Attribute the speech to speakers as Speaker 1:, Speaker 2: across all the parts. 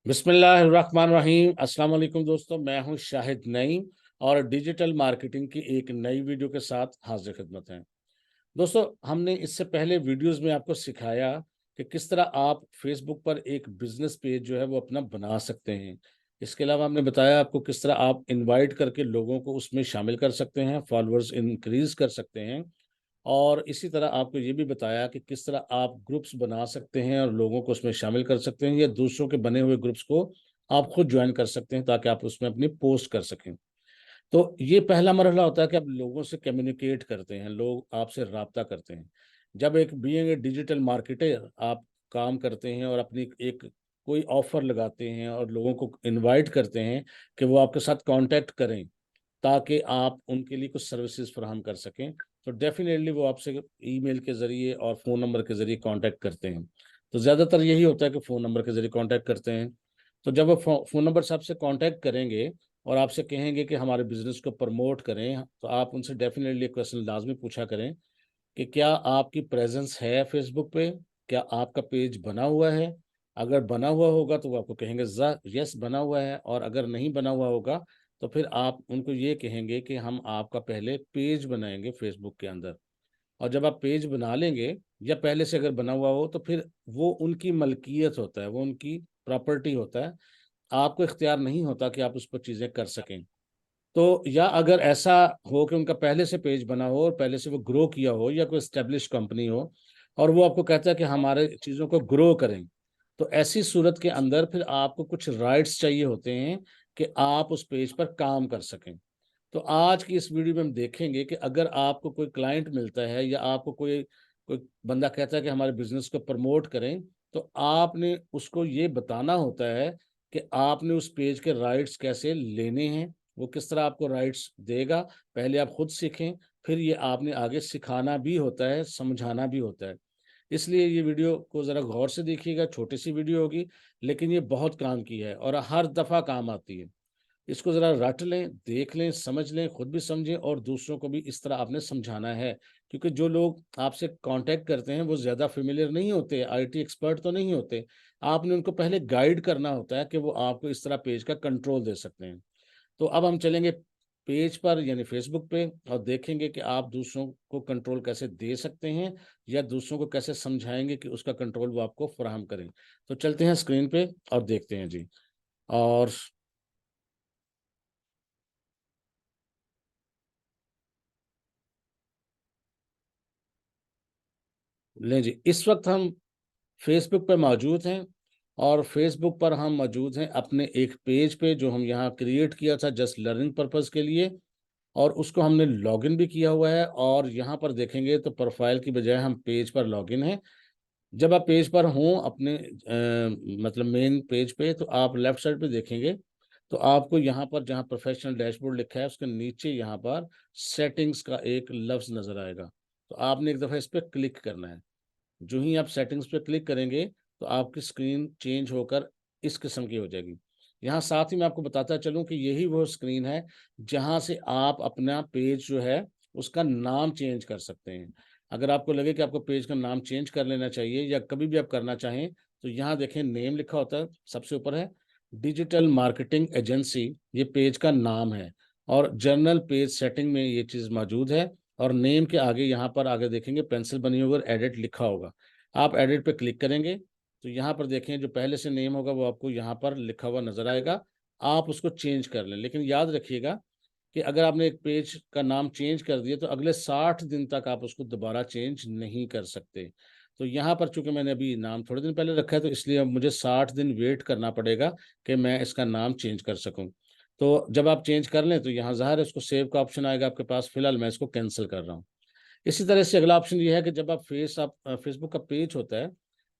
Speaker 1: बिस्मिल्लाहिर्रहमानिर्रहीम। अस्सलाम वालेकुम दोस्तों, मैं हूं शाहिद नईम और डिजिटल मार्केटिंग की एक नई वीडियो के साथ हाजिर खिदमत हैं। दोस्तों, हमने इससे पहले वीडियोस में आपको सिखाया कि किस तरह आप फेसबुक पर एक बिजनेस पेज जो है वो अपना बना सकते हैं। इसके अलावा हमने बताया आपको किस तरह आप इनवाइट करके लोगों को उसमें शामिल कर सकते हैं, फॉलोअर्स इंक्रीज कर सकते हैं। और इसी तरह आपको ये भी बताया कि किस तरह आप ग्रुप्स बना सकते हैं और लोगों को उसमें शामिल कर सकते हैं, या दूसरों के बने हुए ग्रुप्स को आप खुद ज्वाइन कर सकते हैं ताकि आप उसमें अपनी पोस्ट कर सकें। तो ये पहला मरहला होता है कि आप लोगों से कम्युनिकेट करते हैं, लोग आपसे राब्ता करते हैं। जब एक बीइंग ए डिजिटल मार्केटर आप काम करते हैं और अपनी एक कोई ऑफर लगाते हैं और लोगों को इनवाइट करते हैं कि वो आपके साथ कांटेक्ट करें ताकि आप उनके लिए कुछ सर्विसेज फराहम कर सकें, तो डेफिनेटली वो आपसे ईमेल के ज़रिए और फ़ोन नंबर के ज़रिए कांटेक्ट करते हैं। तो ज़्यादातर यही होता है कि फ़ोन नंबर के ज़रिए कांटेक्ट करते हैं। तो जब वो फ़ोन नंबर से आपसे कांटेक्ट करेंगे और आपसे कहेंगे कि हमारे बिज़नेस को प्रमोट करें, तो आप उनसे डेफिनेटली एक क्वेश्चन लाज़मी पूछा करें कि क्या आपकी प्रेज़ेंस है फ़ेसबुक पे? क्या आपका पेज बना हुआ है? अगर बना हुआ होगा तो वो आपको कहेंगे यस बना हुआ है, और अगर नहीं बना हुआ होगा तो फिर आप उनको ये कहेंगे कि हम आपका पहले पेज बनाएँगे फ़ेसबुक के अंदर। और जब आप पेज बना लेंगे या पहले से अगर बना हुआ हो तो फिर वो उनकी मलकियत होता है, वो उनकी प्रॉपर्टी होता है। आपको इख्तियार नहीं होता कि आप उस पर चीज़ें कर सकें। तो या अगर ऐसा हो कि उनका पहले से पेज बना हो और पहले से वो ग्रो किया हो, या कोई एस्टेब्लिश कंपनी हो और वो आपको कहता है कि हमारे चीज़ों को ग्रो करें, तो ऐसी सूरत के अंदर फिर आपको कुछ राइट्स चाहिए होते हैं कि आप उस पेज पर काम कर सकें। तो आज की इस वीडियो में हम देखेंगे कि अगर आपको कोई क्लाइंट मिलता है या आपको कोई कोई बंदा कहता है कि हमारे बिज़नेस को प्रमोट करें, तो आपने उसको ये बताना होता है कि आपने उस पेज के राइट्स कैसे लेने हैं, वो किस तरह आपको राइट्स देगा। पहले आप खुद सीखें, फिर ये आपने आगे सिखाना भी होता है, समझाना भी होता है। इसलिए ये वीडियो को ज़रा गौर से देखिएगा, छोटी-सी वीडियो होगी, लेकिन ये बहुत काम की है और हर दफ़ा काम आती है। इसको ज़रा रट लें, देख लें, समझ लें, खुद भी समझें और दूसरों को भी इस तरह आपने समझाना है। क्योंकि जो लोग आपसे कॉन्टैक्ट करते हैं, वो ज़्यादा फ़ैमिलियर नहीं होते, आईटी एक्सपर्ट तो नहीं होते। आपने उनको पहले गाइड करना होता है कि वो आपको इस तरह पेज का कंट्रोल दे सकते हैं। तो अब हम चलेंगे पेज पर यानी फ़ेसबुक पे और देखेंगे कि आप दूसरों को कंट्रोल कैसे दे सकते हैं या दूसरों को कैसे समझाएँगे कि उसका कंट्रोल वो आपको फ़राहम करें। तो चलते हैं स्क्रीन पे और देखते हैं जी। और लें जी, इस वक़्त हम फ़ेसबुक पे मौजूद हैं और फ़ेसबुक पर हम मौजूद हैं अपने एक पेज पे जो हम यहाँ क्रिएट किया था जस्ट लर्निंग पर्पज़ के लिए, और उसको हमने लॉगिन भी किया हुआ है। और यहाँ पर देखेंगे तो प्रोफ़ाइल की बजाय हम पेज पर लॉगिन हैं। जब आप पेज पर हों अपने मतलब मेन पेज पे, तो आप लेफ्ट साइड पे देखेंगे, तो आपको यहाँ पर जहाँ प्रोफ़ेशनल डैशबोर्ड लिखा है उसके नीचे यहाँ पर सेटिंग्स का एक लफ्ज़ नज़र आएगा। तो आपने एक दफ़ा इस पे क्लिक करना है। जो ही आप सेटिंग्स पे क्लिक करेंगे, तो आपकी स्क्रीन चेंज होकर इस किस्म की हो जाएगी। यहाँ साथ ही मैं आपको बताता चलूँ कि यही वो स्क्रीन है, जहाँ से आप अपना पेज जो है, उसका नाम चेंज कर सकते हैं। अगर आपको लगे कि आपको पेज का नाम चेंज कर लेना चाहिए या कभी भी आप करना चाहें, तो यहाँ देखें नेम लिखा होता है, सबसे ऊपर है डिजिटल मार्केटिंग एजेंसी, ये पेज का नाम है। और जर्नल पेज सेटिंग में ये चीज़ मौजूद है। और नेम के आगे यहाँ पर आगे देखेंगे पेंसिल बनी होगी और एडिट लिखा होगा। आप एडिट पे क्लिक करेंगे, तो यहाँ पर देखें जो पहले से नेम होगा वो आपको यहाँ पर लिखा हुआ नज़र आएगा। आप उसको चेंज कर लें, लेकिन याद रखिएगा कि अगर आपने एक पेज का नाम चेंज कर दिया तो अगले 60 दिन तक आप उसको दोबारा चेंज नहीं कर सकते। तो यहाँ पर चूँकि मैंने अभी नाम थोड़े दिन पहले रखा है, तो इसलिए अब मुझे 60 दिन वेट करना पड़ेगा कि मैं इसका नाम चेंज कर सकूँ। तो जब आप चेंज कर लें तो यहाँ ज़ाहिर है उसको सेव का ऑप्शन आएगा आपके पास, फिलहाल मैं इसको कैंसल कर रहा हूँ। इसी तरह से अगला ऑप्शन ये है कि जब आप फेसबुक का पेज होता है,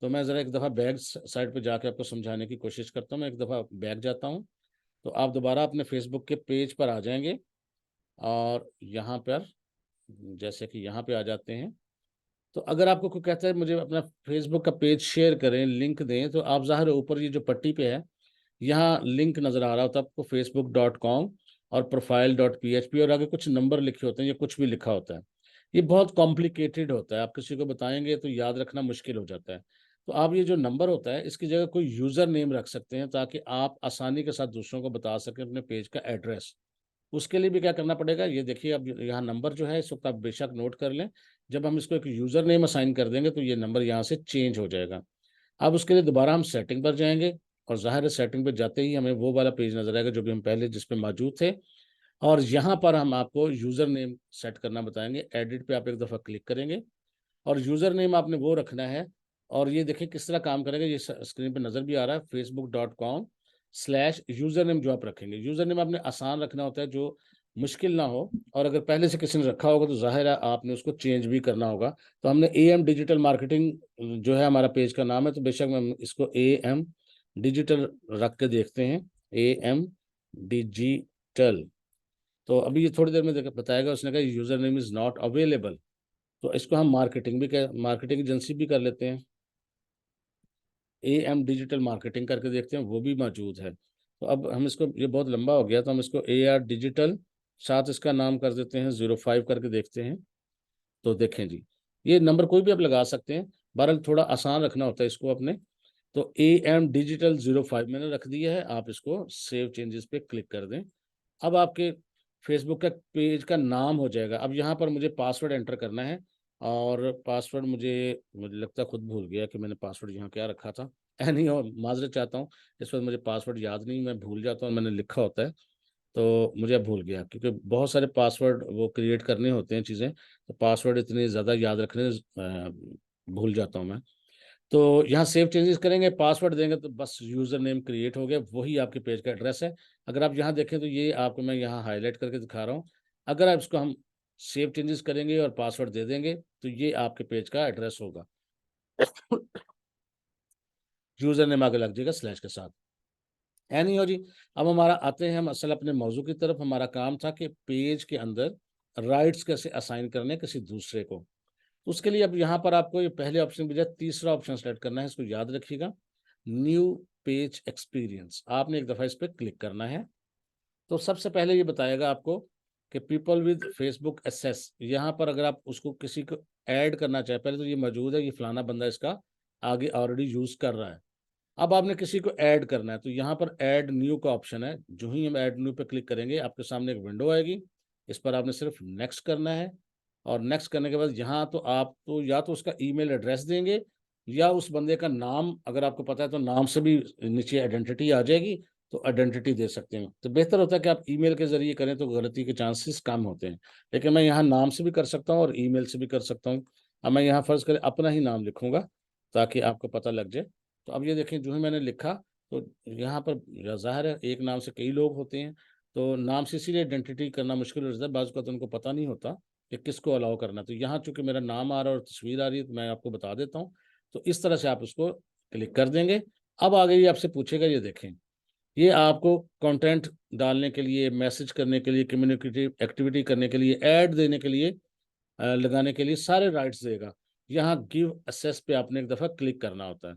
Speaker 1: तो मैं ज़रा एक दफ़ा बैक साइड पे जाके आपको समझाने की कोशिश करता हूँ। मैं एक दफ़ा बैक जाता हूँ, तो आप दोबारा अपने फेसबुक के पेज पर आ जाएँगे और यहाँ पर जैसे कि यहाँ पे आ जाते हैं, तो अगर आपको कोई कहता है मुझे अपना फेसबुक का पेज शेयर करें, लिंक दें, तो आप ज़ाहिर है ऊपर ये जो पट्टी पे है, यहाँ लिंक नज़र आ रहा होता है आपको facebook.com और प्रोफाइल.php और आगे कुछ नंबर लिखे होते हैं या कुछ भी लिखा होता है। ये बहुत कॉम्प्लिकेटेड होता है, आप किसी को बताएँगे तो याद रखना मुश्किल हो जाता है। तो आप ये जो नंबर होता है इसकी जगह कोई यूज़र नेम रख सकते हैं, ताकि आप आसानी के साथ दूसरों को बता सकें अपने पेज का एड्रेस। उसके लिए भी क्या करना पड़ेगा, ये देखिए अब यहाँ नंबर जो है इसको आप बेशक नोट कर लें। जब हम इसको एक यूज़र नेम असाइन कर देंगे तो ये नंबर यहाँ से चेंज हो जाएगा। अब उसके लिए दोबारा हम सेटिंग पर जाएँगे, और ज़ाहिर है सेटिंग पे जाते ही हमें वो वाला पेज नज़र आएगा जो भी हम पहले जिस पे मौजूद थे, और यहाँ पर हम आपको यूज़र नेम सेट करना बताएँगे। एडिट पे आप एक दफ़ा क्लिक करेंगे और यूज़र नेम आपने वो रखना है, और ये देखिए किस तरह काम करेगा, ये स्क्रीन पे नज़र भी आ रहा है, facebook.com/यूज़र नेम जो आप रखेंगे। यूज़र नेम आपने आसान रखना होता है, जो मुश्किल ना हो, और अगर पहले से किसी ने रखा होगा तो ज़ाहिर है आपने उसको चेंज भी करना होगा। तो हमने एएम डिजिटल मार्केटिंग जो है हमारा पेज का नाम है, तो बेशक हम इसको एएम डिजिटल रख के देखते हैं, एएम डिजिटल। तो अभी ये थोड़ी देर में बताएगा, उसने कहा user name is not available. तो इसको हम मार्केटिंग एजेंसी भी कर लेते हैं, एएम डिजिटल मार्केटिंग करके देखते हैं, वो भी मौजूद है। तो अब हम इसको, ये बहुत लंबा हो गया तो हम इसको एआर डिजिटल साथ इसका नाम कर देते हैं 05 करके देखते हैं। तो देखें जी, ये नंबर कोई भी आप लगा सकते हैं, बहरहाल थोड़ा आसान रखना होता है इसको अपने। तो एएम डिजिटल 05 मैंने रख दिया है, आप इसको सेव चेंजेस पे क्लिक कर दें। अब आपके फेसबुक का पेज का नाम हो जाएगा। अब यहाँ पर मुझे पासवर्ड एंटर करना है, और पासवर्ड मुझे मुझे लगता है खुद भूल गया कि मैंने पासवर्ड यहाँ क्या रखा था। एनी हो, माज़रत चाहता हूँ, इस वक़्त मुझे पासवर्ड याद नहीं, मैं भूल जाता हूँ, मैंने लिखा होता है, तो मुझे अब भूल गया, क्योंकि बहुत सारे पासवर्ड वो क्रिएट करने होते हैं चीज़ें, तो पासवर्ड इतने ज़्यादा याद रखने भूल जाता हूँ मैं। तो यहाँ सेव चेंजेस करेंगे, पासवर्ड देंगे तो बस यूज़र नेम क्रिएट हो गया, वही आपके पेज का एड्रेस है। अगर आप यहाँ देखें तो ये आपको मैं यहाँ हाइलाइट करके दिखा रहा हूँ। अगर आप इसको हम सेव चेंजेस करेंगे और पासवर्ड दे देंगे, तो ये आपके पेज का एड्रेस होगा। यूज़र नेम आगे लग जाएगा स्लैश के साथ। नहीं हो जी। अब हमारा आते हैं हम असल अपने मौजू की तरफ। हमारा काम था कि पेज के अंदर राइट्स कैसे असाइन करने किसी दूसरे को। तो उसके लिए अब यहाँ पर आपको ये पहले ऑप्शन के बजाय तीसरा ऑप्शन सेलेक्ट करना है, इसको याद रखिएगा, न्यू पेज एक्सपीरियंस। आपने एक दफ़ा इस पे क्लिक करना है। तो सबसे पहले ये बताएगा आपको कि पीपल विद फेसबुक एसेस, यहाँ पर अगर आप उसको किसी को ऐड करना चाहे, पहले तो ये मौजूद है, ये फलाना बंदा इसका आगे ऑलरेडी यूज़ कर रहा है। अब आपने किसी को ऐड करना है, तो यहाँ पर ऐड न्यू का ऑप्शन है। जो ही हम ऐड न्यू पे क्लिक करेंगे, आपके सामने एक विंडो आएगी। इस पर आपने सिर्फ नेक्स्ट करना है, और नेक्स्ट करने के बाद यहाँ तो आप तो या तो उसका ईमेल एड्रेस देंगे, या उस बंदे का नाम अगर आपको पता है तो नाम से भी नीचे आइडेंटिटी आ जाएगी, तो आइडेंटिटी दे सकते हैं। तो बेहतर होता है कि आप ईमेल के ज़रिए करें, तो गलती के चांसेस कम होते हैं। लेकिन मैं यहाँ नाम से भी कर सकता हूँ और ईमेल से भी कर सकता हूँ। अब मैं यहाँ फ़र्ज़ करें अपना ही नाम लिखूँगा, ताकि आपको पता लग जाए। तो अब ये देखें, जो ही मैंने लिखा, तो यहाँ पर ज़ाहिर है एक नाम से कई लोग होते हैं, तो नाम से इसीलिए आइडेंटिटी करना मुश्किल हो जाता है। बाज़ तो उनको पता नहीं होता कि किसको अलाउ करना है। तो यहाँ चूँकि मेरा नाम आ रहा है और तस्वीर आ रही है, तो मैं आपको बता देता हूँ। तो इस तरह से आप उसको क्लिक कर देंगे। अब आगे ये आपसे पूछेगा, ये देखें, ये आपको कंटेंट डालने के लिए, मैसेज करने के लिए, कम्युनिकेटिव एक्टिविटी करने के लिए, ऐड देने के लिए, लगाने के लिए सारे राइट्स देगा। यहाँ गिव एक्सेस पे आपने एक दफ़ा क्लिक करना होता है।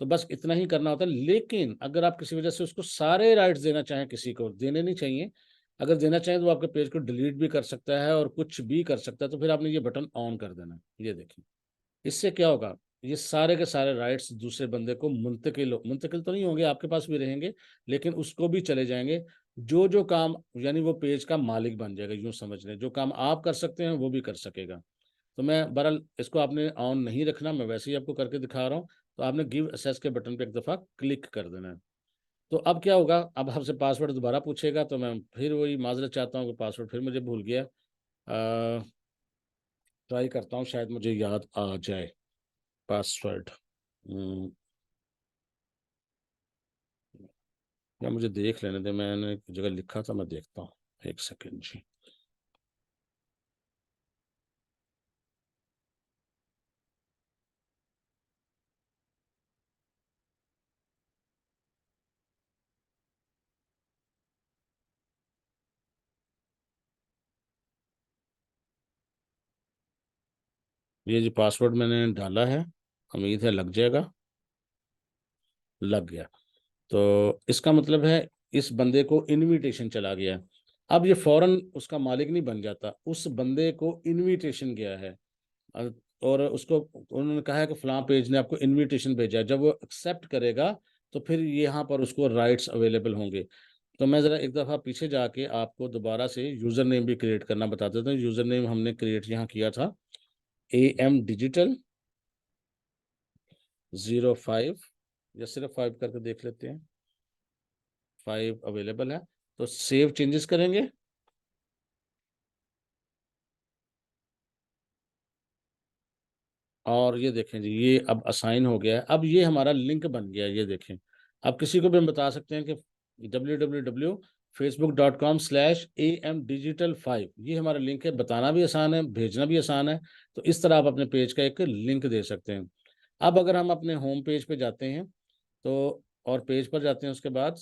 Speaker 1: तो बस इतना ही करना होता है। लेकिन अगर आप किसी वजह से उसको सारे राइट्स देना चाहें, किसी को देने नहीं चाहिए। अगर देना चाहें तो आपके पेज को डिलीट भी कर सकता है और कुछ भी कर सकता है, तो फिर आपने ये बटन ऑन कर देना है। ये देखिए, इससे क्या होगा, ये सारे के सारे राइट्स दूसरे बंदे को मुंतकिल तो नहीं होंगे, आपके पास भी रहेंगे, लेकिन उसको भी चले जाएँगे। जो काम, यानी वो पेज का मालिक बन जाएगा, यूँ समझ लें। जो काम आप कर सकते हैं, वो भी कर सकेगा। तो मैं बहरहाल इसको आपने ऑन नहीं रखना, मैं वैसे ही आपको करके दिखा रहा हूँ। तो आपने गिव एक्सेस के बटन पे एक दफ़ा क्लिक कर देना है। तो अब क्या होगा, अब आपसे पासवर्ड दोबारा पूछेगा, तो मैं फिर वही माज़रत चाहता हूँ कि पासवर्ड फिर मुझे भूल गया। ट्राई करता हूँ, शायद मुझे याद आ जाए पासवर्ड। उम, या मुझे देख लेने दें, मैंने एक जगह लिखा था, मैं देखता हूँ। 1 सेकंड जी। ये जी पासवर्ड मैंने डाला है, उम्मीद है लग जाएगा। लग गया। तो इसका मतलब है इस बंदे को इनविटेशन चला गया। अब ये फ़ौरन उसका मालिक नहीं बन जाता, उस बंदे को इनविटेशन गया है। और उसको उन्होंने कहा है कि फलां पेज ने आपको इनविटेशन भेजा है, जब वो एक्सेप्ट करेगा तो फिर यहाँ पर उसको राइट्स अवेलेबल होंगे। तो मैं ज़रा एक दफ़ा पीछे जाके आपको दोबारा से यूज़र नेम भी क्रिएट करना बता देता हूँ। यूज़र नेम हमने क्रिएट यहाँ किया था AM Digital 05, या सिर्फ 5 करके देख लेते हैं, 5 अवेलेबल है। तो सेव चेंजेस करेंगे। और ये देखें जी, ये अब असाइन हो गया है। अब ये हमारा लिंक बन गया है, ये देखें। अब किसी को भी हम बता सकते हैं कि www.facebook.com/amdigital5 ये हमारा लिंक है। बताना भी आसान है, भेजना भी आसान है। तो इस तरह आप अपने पेज का एक लिंक दे सकते हैं। अब अगर हम अपने होम पेज पे जाते हैं तो, और पेज पर जाते हैं उसके बाद,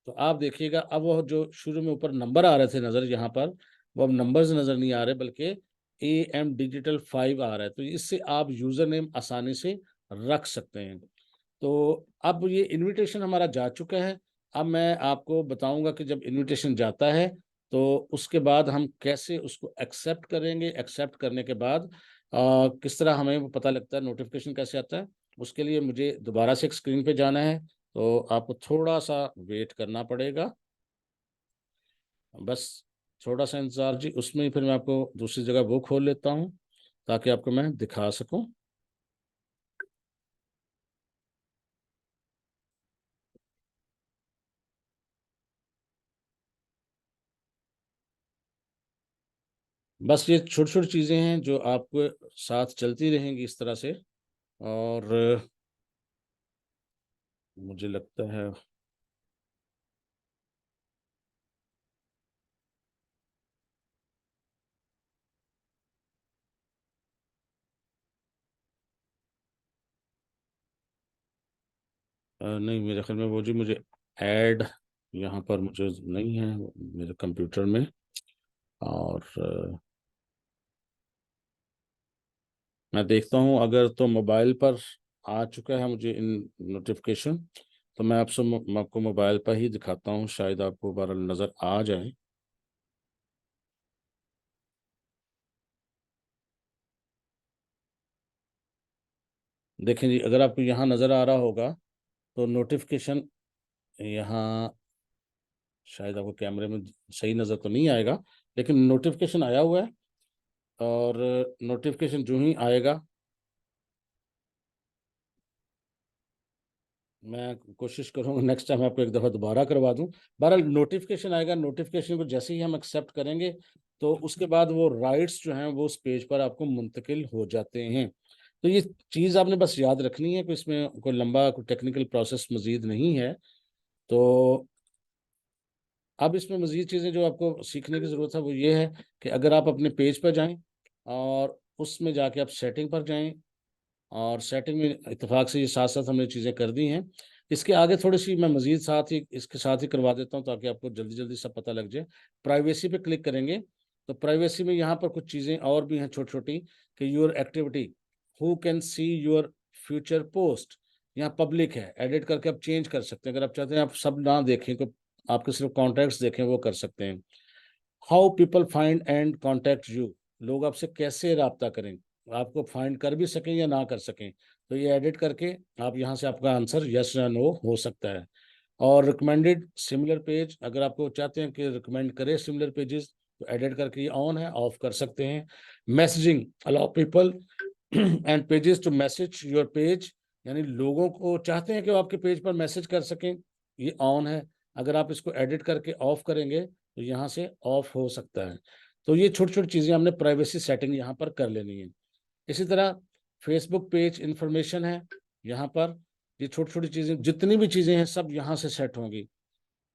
Speaker 1: तो आप देखिएगा अब वो जो शुरू में ऊपर नंबर आ रहे थे नज़र यहाँ पर, वो अब नंबर्स नज़र नहीं आ रहे, बल्कि AM Digital 5 आ रहा है। तो इससे आप यूज़र नेम आसानी से रख सकते हैं। तो अब ये इनविटेशन हमारा जा चुका है। अब मैं आपको बताऊंगा कि जब इनविटेशन जाता है तो उसके बाद हम कैसे उसको एक्सेप्ट करेंगे। एक्सेप्ट करने के बाद किस तरह हमें वो पता लगता है, नोटिफिकेशन कैसे आता है। उसके लिए मुझे दोबारा से एक स्क्रीन पे जाना है, तो आपको थोड़ा सा वेट करना पड़ेगा, बस थोड़ा सा इंतज़ार जी। उसमें ही फिर मैं आपको दूसरी जगह वो खोल लेता हूँ ताकि आपको मैं दिखा सकूँ। बस ये छोटी-छोटी चीज़ें हैं जो आपके साथ चलती रहेंगी इस तरह से। और मुझे लगता है नहीं, मेरे ख्याल में वो जी मुझे ऐड यहाँ पर मुझे नहीं है मेरे कंप्यूटर में। और मैं देखता हूँ अगर तो मोबाइल पर आ चुका है मुझे इन नोटिफिकेशन, तो मैं मैं आपको मोबाइल पर ही दिखाता हूँ, शायद आपको बहरहाल नज़र आ जाए। देखें जी, अगर आपको यहाँ नज़र आ रहा होगा तो नोटिफिकेशन यहाँ, शायद आपको कैमरे में सही नज़र तो नहीं आएगा, लेकिन नोटिफिकेशन आया हुआ है। और नोटिफिकेशन जो ही आएगा, मैं कोशिश करूँगा नेक्स्ट टाइम आपको एक दफ़ा दोबारा करवा दूँ। बहरहाल नोटिफिकेशन आएगा, नोटिफिकेशन को जैसे ही हम एक्सेप्ट करेंगे तो उसके बाद वो राइट्स जो हैं वो उस पेज पर आपको मुंतकिल हो जाते हैं। तो ये चीज़ आपने बस याद रखनी है कि इसमें कोई लंबा कोई टेक्निकल प्रोसेस मज़ीद नहीं है। तो अब इसमें मज़ीद चीज़ें जो आपको सीखने की ज़रूरत है वो ये है कि अगर आप अपने पेज पर जाएँ और उसमें जाके आप सेटिंग पर जाएँ, और सेटिंग में इत्तेफ़ाक से ये साथ-साथ हमने चीज़ें कर दी हैं। इसके आगे थोड़ी-सी मैं मज़ीद साथ ही इसके साथ ही करवा देता हूँ ताकि आपको जल्दी-जल्दी सब पता लग जाए। प्राइवेसी पे क्लिक करेंगे, तो प्राइवेसी में यहाँ पर कुछ चीज़ें और भी हैं छोटी-छोटी, कि your activity, who can see your future post, यहाँ पब्लिक है, एडिट करके आप चेंज कर सकते हैं। अगर आप चाहते हैं आप सब ना देखें, तो आपके सिर्फ़ कॉन्टैक्ट्स देखें, वो कर सकते हैं। How people find and contact you, लोग आपसे कैसे राब्ता करें, आपको फाइंड कर भी सकें या ना कर सकें। तो ये एडिट करके आप यहाँ से आपका आंसर यस या नो हो सकता है। और रिकमेंडेड सिमिलर पेज, अगर आपको चाहते हैं कि रिकमेंड करें सिमिलर पेजेस, तो एडिट करके ये ऑन है, ऑफ कर सकते हैं। Messaging, allow people and pages to message your page, यानी लोगों को चाहते हैं कि वो आपके पेज पर मैसेज कर सकें, ये ऑन है। अगर आप इसको एडिट करके ऑफ करेंगे तो यहाँ से ऑफ हो सकता है। तो ये छोटी-छोटी चीज़ें हमने प्राइवेसी सेटिंग यहाँ पर कर लेनी है। इसी तरह फेसबुक पेज इन्फॉर्मेशन है, यहाँ पर ये छोटी-छोटी चीज़ें, जितनी भी चीज़ें हैं सब यहाँ से सेट होंगी।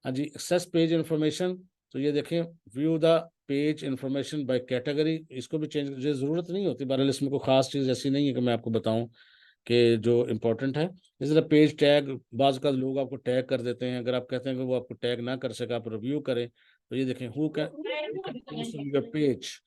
Speaker 1: हाँ जी, एक्सेस पेज इन्फॉर्मेशन, तो ये देखें, view the page information by category, इसको भी चेंज की ज़रूरत नहीं होती। बहरहाल इसमें कोई ख़ास चीज़ ऐसी नहीं है कि मैं आपको बताऊँ कि जो इम्पोर्टेंट है। इसी तरह पेज टैग, बाज़ का लोग आपको टैग कर देते हैं, अगर आप कहते हैं कि वो आपको टैग ना कर सके, आप रिव्यू करें, तो ये देखें, हू can post on your page,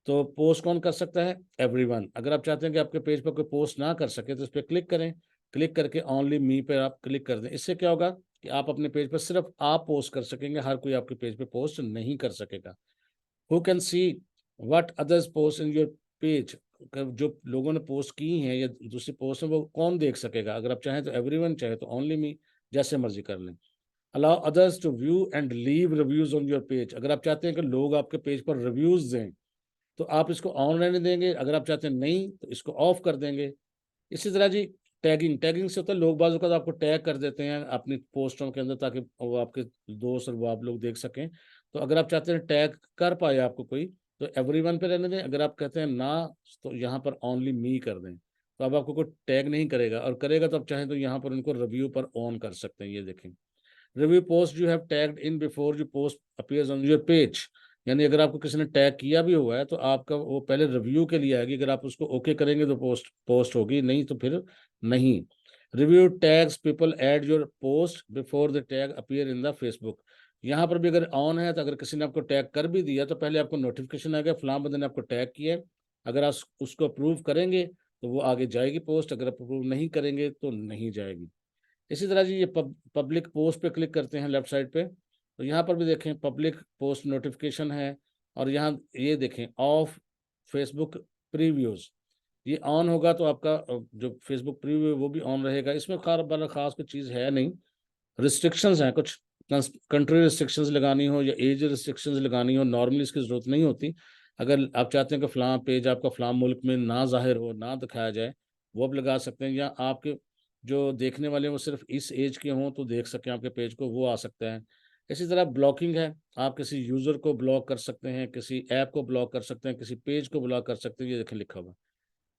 Speaker 1: तो पोस्ट कौन कर सकता है? एवरीवन। अगर आप चाहते हैं कि आपके पेज पर कोई पोस्ट ना कर सके तो इस पे क्लिक करें, क्लिक करके ओनली मी पे आप क्लिक कर दें। इससे क्या होगा कि आप अपने पेज पर सिर्फ आप पोस्ट कर सकेंगे, हर कोई आपके पेज पे पोस्ट नहीं कर सकेगा। Who can see what others post in your page जो लोगों ने पोस्ट की हैं या दूसरी पोस्ट है वो कौन देख सकेगा? अगर आप चाहें तो एवरीवन, चाहे तो ओनली मी, जैसे मर्जी कर लें। Allow others to view and leave reviews on your page. अगर आप चाहते हैं कि लोग आपके पेज पर रिव्यूज दें तो आप इसको ऑन रहने देंगे, अगर आप चाहते हैं नहीं तो इसको ऑफ कर देंगे। इसी तरह जी टैगिंग, टैगिंग से होता है लोग बाजू का तो आपको टैग कर देते हैं अपनी पोस्टों के अंदर ताकि वो आपके दोस्त और वो आप लोग देख सकें। तो अगर आप चाहते हैं टैग कर पाए आपको कोई तो एवरीवन पे रहने दें, अगर आप कहते हैं ना तो यहाँ पर ओनली मी कर दें, तो अब आपको कोई टैग नहीं करेगा, और करेगा तो आप चाहें तो यहाँ पर उनको रिव्यू पर ऑन कर सकते हैं। ये देखें, review post you have tagged in before you post appears on your page. यानी अगर आपको किसी ने टैग किया भी हुआ है तो आपका वो पहले रिव्यू के लिए आएगी, अगर आप उसको ओके करेंगे तो पोस्ट पोस्ट होगी, नहीं तो फिर नहीं। Review tags people add your post before the tag appear in the Facebook. यहाँ पर भी अगर ऑन है तो अगर किसी ने आपको टैग कर भी दिया तो पहले आपको नोटिफिकेशन आएगा फलां बंदे ने आपको टैग किया है, अगर आप उसको अप्रूव करेंगे तो वो आगे जाएगी पोस्ट, अगर अप्रूव नहीं करेंगे तो नहीं जाएगी। इसी तरह जी ये पब्लिक पोस्ट पे क्लिक करते हैं लेफ्ट साइड पे, तो यहाँ पर भी देखें पब्लिक पोस्ट नोटिफिकेशन है, और यहाँ ये देखें ऑफ फेसबुक प्रीव्यूज, ये ऑन होगा तो आपका जो फेसबुक प्रीव्यू है वो भी ऑन रहेगा। इसमें खास कोई चीज़ है नहीं, रिस्ट्रिक्शंस हैं कुछ, कंट्री रिस्ट्रिक्शंस लगानी हो या एज रिस्ट्रिक्शंस लगानी हो, नॉर्मली इसकी ज़रूरत नहीं होती। अगर आप चाहते हैं कि फ़लाँ पेज आपका फ़लाँ मुल्क में ना ज़ाहिर हो, ना दिखाया जाए, वो आप लगा सकते हैं, या आपके जो देखने वाले हैं वो सिर्फ इस एज के हों तो देख सकें आपके पेज को, वो आ सकता है। इसी तरह ब्लॉकिंग है, आप किसी यूज़र को ब्लॉक कर सकते हैं, किसी ऐप को ब्लॉक कर सकते हैं, किसी पेज को ब्लॉक कर सकते हैं, ये देखें लिखा हुआ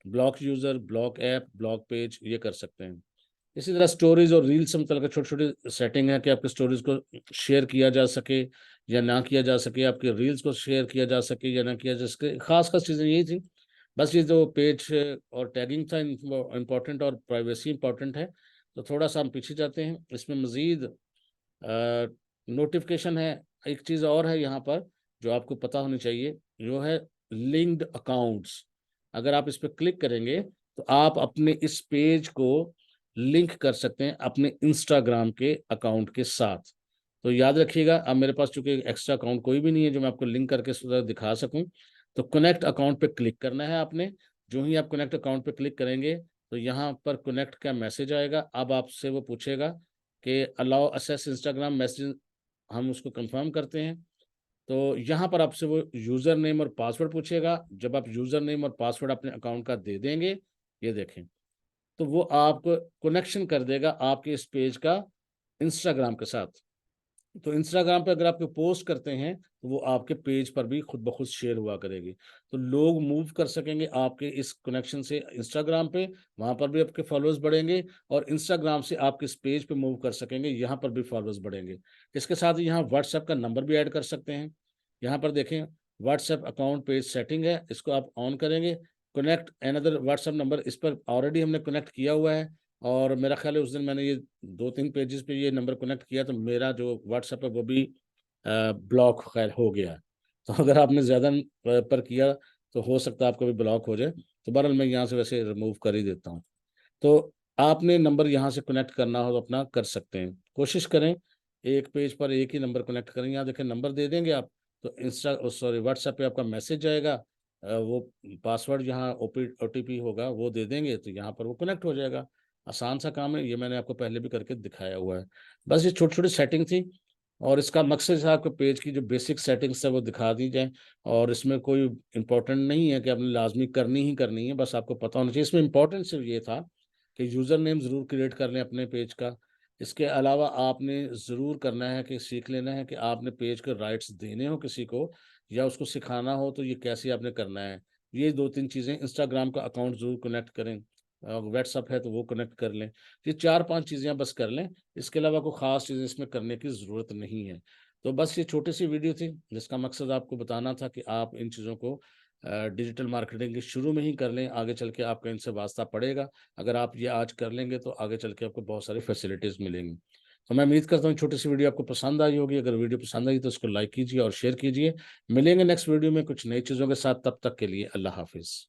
Speaker 1: block user, block app, block page, ये कर सकते हैं। इसी तरह स्टोरीज और रील्स में मतलब छोटी छोटी सेटिंग है कि आपके स्टोरीज को शेयर किया जा सके या ना किया जा सके, आपके रील्स को शेयर किया जा सके या ना किया जा सके, खास खास चीज़ें यही थी। बस ये जो पेज और टैगिंग था इम्पोर्टेंट, और प्राइवेसी इम्पोर्टेंट है। तो थोड़ा सा हम पीछे जाते हैं, इसमें मज़ीद नोटिफिकेशन है। एक चीज़ और है यहाँ पर जो आपको पता होनी चाहिए, जो है लिंक्ड अकाउंट्स। अगर आप इस पर क्लिक करेंगे तो आप अपने इस पेज को लिंक कर सकते हैं अपने इंस्टाग्राम के अकाउंट के साथ। तो याद रखिएगा, अब मेरे पास चूंकि एक्स्ट्रा अकाउंट कोई भी नहीं है जो मैं आपको लिंक करके दिखा सकूं, तो कनेक्ट अकाउंट पे क्लिक करना है आपने। जो ही आप कनेक्ट अकाउंट पे क्लिक करेंगे तो यहाँ पर कनेक्ट का मैसेज आएगा। अब आपसे वो पूछेगा कि अलाउ असेस इंस्टाग्राम मैसेज, हम उसको कंफर्म करते हैं। तो यहाँ पर आपसे वो यूज़र नेम और पासवर्ड पूछेगा, जब आप यूज़र नेम और पासवर्ड अपने अकाउंट का दे देंगे, ये देखें, तो वो आपको कनेक्शन कर देगा आपके इस पेज का इंस्टाग्राम के साथ। तो इंस्टाग्राम पे अगर आप पोस्ट करते हैं तो वो आपके पेज पर भी खुद ब खुद शेयर हुआ करेगी, तो लोग मूव कर सकेंगे आपके इस कनेक्शन से इंस्टाग्राम पे, वहाँ पर भी आपके फॉलोअर्स बढ़ेंगे, और इंस्टाग्राम से आपके इस पेज पे मूव कर सकेंगे, यहाँ पर भी फॉलोअर्स बढ़ेंगे। इसके साथ ही यहाँ व्हाट्सएप का नंबर भी ऐड कर सकते हैं। यहाँ पर देखें व्हाट्सएप अकाउंट पेज सेटिंग है, इसको आप ऑन करेंगे, कनेक्ट अनदर व्हाट्सएप नंबर, इस पर ऑलरेडी हमने कनेक्ट किया हुआ है, और मेरा ख्याल है उस दिन मैंने ये 2-3 पेजेस पे ये नंबर कनेक्ट किया तो मेरा जो व्हाट्सएप है वो भी ब्लॉक खैर हो गया। तो अगर आपने ज़्यादा पर किया तो हो सकता है आपका भी ब्लॉक हो जाए। तो बहरहाल मैं यहाँ से वैसे रिमूव कर ही देता हूँ। तो आपने नंबर यहाँ से कनेक्ट करना हो तो अपना कर सकते हैं। कोशिश करें एक पेज पर एक ही नंबर कनेक्ट करें। यहाँ देखें नंबर दे देंगे आप तो व्हाट्सएप पे आपका मैसेज जाएगा, वो पासवर्ड यहाँ ओटीपी होगा वो दे देंगे तो यहाँ पर वो कनेक्ट हो जाएगा। आसान सा काम है, ये मैंने आपको पहले भी करके दिखाया हुआ है। बस ये छोटी छोटी सेटिंग थी, और इसका मकसद है आपके पेज की जो बेसिक सेटिंग्स है वो दिखा दी जाए, और इसमें कोई इम्पोर्टेंट नहीं है कि आपने लाजमी करनी ही करनी है, बस आपको पता होना चाहिए। इसमें इम्पोर्टेंट सिर्फ ये था कि यूज़र नेम ज़रूर क्रिएट कर लें अपने पेज का। इसके अलावा आपने ज़रूर करना है कि सीख लेना है कि आपने पेज के राइट्स देने हो किसी को या उसको सिखाना हो तो ये कैसे आपने करना है। ये 2-3 चीज़ें, इंस्टाग्राम का अकाउंट ज़रूर कनेक्ट करें, व्हाट्सअप है तो वो कनेक्ट कर लें। ये 4-5 चीज़ें आप बस कर लें, इसके अलावा कोई ख़ास चीज़ें इसमें करने की ज़रूरत नहीं है। तो बस ये छोटी-सी वीडियो थी जिसका मकसद आपको बताना था कि आप इन चीज़ों को डिजिटल मार्केटिंग के शुरू में ही कर लें, आगे चल के आपका इनसे वास्ता पड़ेगा। अगर आप ये आज कर लेंगे तो आगे चल के आपको बहुत सारी फैसिलिटीज़ मिलेंगी। तो मैं उम्मीद करता हूँ छोटी-सी वीडियो आपको पसंद आई होगी। अगर वीडियो पसंद आई तो इसको लाइक कीजिए और शेयर कीजिए। मिलेंगे नेक्स्ट वीडियो में कुछ नई चीज़ों के साथ, तब तक के लिए अल्लाह हाफ़िज़।